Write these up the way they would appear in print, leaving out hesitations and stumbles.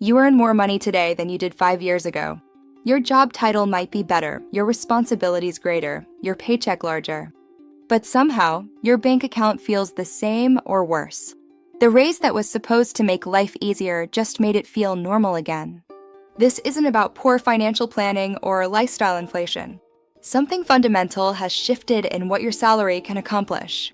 You earn more money today than you did 5 years ago. Your job title might be better, your responsibilities greater, your paycheck larger. But somehow, your bank account feels the same or worse. The raise that was supposed to make life easier just made it feel normal again. This isn't about poor financial planning or lifestyle inflation. Something fundamental has shifted in what your salary can accomplish.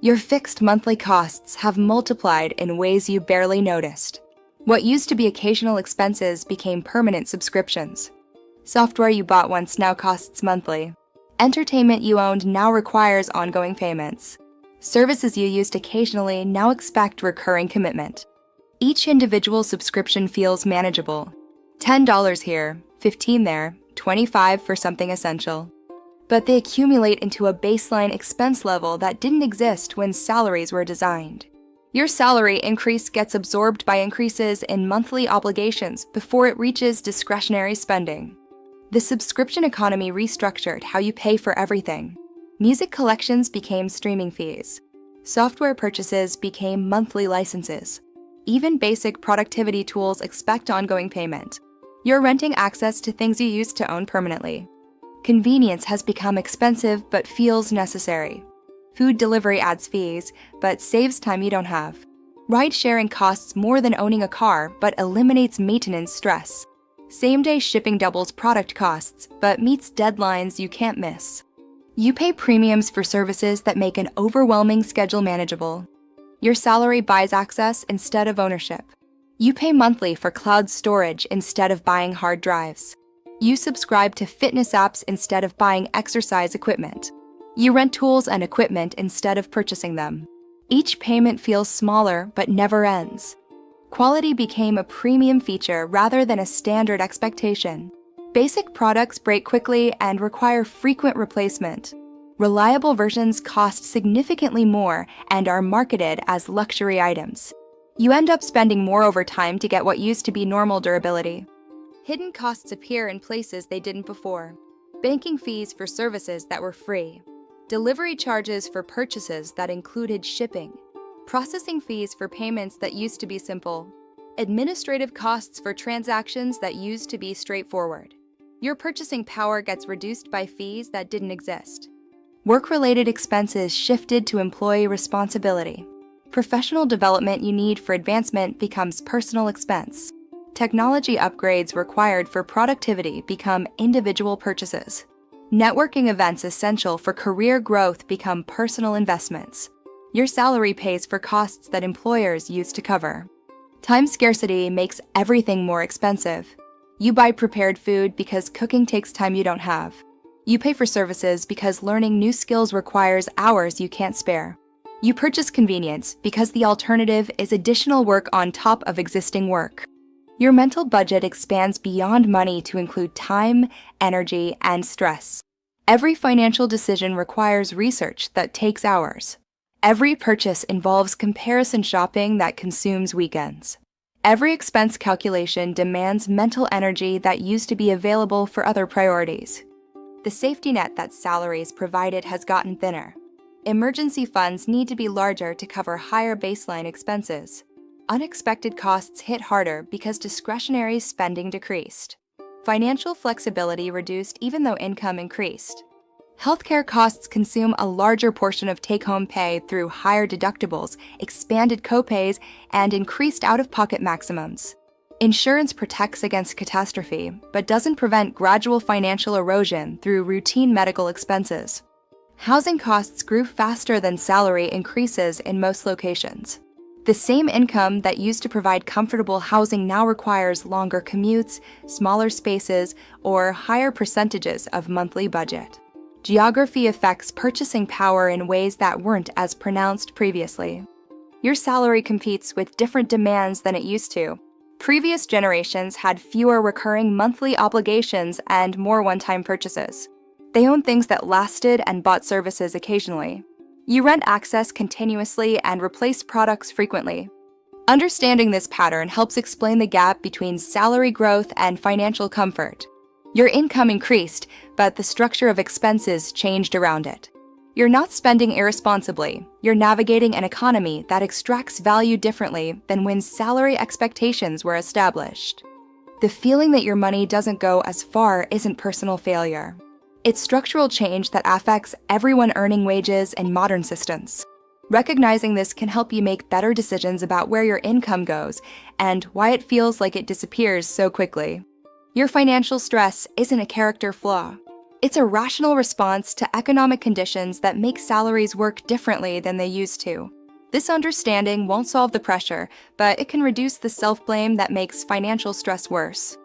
Your fixed monthly costs have multiplied in ways you barely noticed. What used to be occasional expenses became permanent subscriptions. Software you bought once now costs monthly. Entertainment you owned now requires ongoing payments. Services you used occasionally now expect recurring commitment. Each individual subscription feels manageable. $10 here, $15 there, $25 for something essential. But they accumulate into a baseline expense level that didn't exist when salaries were designed. Your salary increase gets absorbed by increases in monthly obligations before it reaches discretionary spending. The subscription economy restructured how you pay for everything. Music collections became streaming fees. Software purchases became monthly licenses. Even basic productivity tools expect ongoing payment. You're renting access to things you used to own permanently. Convenience has become expensive but feels necessary. Food delivery adds fees, but saves time you don't have. Ride-sharing costs more than owning a car, but eliminates maintenance stress. Same-day shipping doubles product costs, but meets deadlines you can't miss. You pay premiums for services that make an overwhelming schedule manageable. Your salary buys access instead of ownership. You pay monthly for cloud storage instead of buying hard drives. You subscribe to fitness apps instead of buying exercise equipment. You rent tools and equipment instead of purchasing them. Each payment feels smaller but never ends. Quality became a premium feature rather than a standard expectation. Basic products break quickly and require frequent replacement. Reliable versions cost significantly more and are marketed as luxury items. You end up spending more over time to get what used to be normal durability. Hidden costs appear in places they didn't before. Banking fees for services that were free. Delivery charges for purchases that included shipping. Processing fees for payments that used to be simple. Administrative costs for transactions that used to be straightforward. Your purchasing power gets reduced by fees that didn't exist. Work-related expenses shifted to employee responsibility. Professional development you need for advancement becomes personal expense. Technology upgrades required for productivity become individual purchases. Networking events essential for career growth become personal investments. Your salary pays for costs that employers used to cover. Time scarcity makes everything more expensive. You buy prepared food because cooking takes time you don't have. You pay for services because learning new skills requires hours you can't spare. You purchase convenience because the alternative is additional work on top of existing work. Your mental budget expands beyond money to include time, energy, and stress. Every financial decision requires research that takes hours. Every purchase involves comparison shopping that consumes weekends. Every expense calculation demands mental energy that used to be available for other priorities. The safety net that salaries provided has gotten thinner. Emergency funds need to be larger to cover higher baseline expenses. Unexpected costs hit harder because discretionary spending decreased. Financial flexibility reduced even though income increased. Healthcare costs consume a larger portion of take-home pay through higher deductibles, expanded copays, and increased out-of-pocket maximums. Insurance protects against catastrophe, but doesn't prevent gradual financial erosion through routine medical expenses. Housing costs grew faster than salary increases in most locations. The same income that used to provide comfortable housing now requires longer commutes, smaller spaces, or higher percentages of monthly budget. Geography affects purchasing power in ways that weren't as pronounced previously. Your salary competes with different demands than it used to. Previous generations had fewer recurring monthly obligations and more one-time purchases. They owned things that lasted and bought services occasionally. You rent access continuously and replace products frequently. Understanding this pattern helps explain the gap between salary growth and financial comfort. Your income increased, but the structure of expenses changed around it. You're not spending irresponsibly. You're navigating an economy that extracts value differently than when salary expectations were established. The feeling that your money doesn't go as far isn't personal failure. It's structural change that affects everyone earning wages in modern systems. Recognizing this can help you make better decisions about where your income goes and why it feels like it disappears so quickly. Your financial stress isn't a character flaw. It's a rational response to economic conditions that make salaries work differently than they used to. This understanding won't solve the pressure, but it can reduce the self-blame that makes financial stress worse.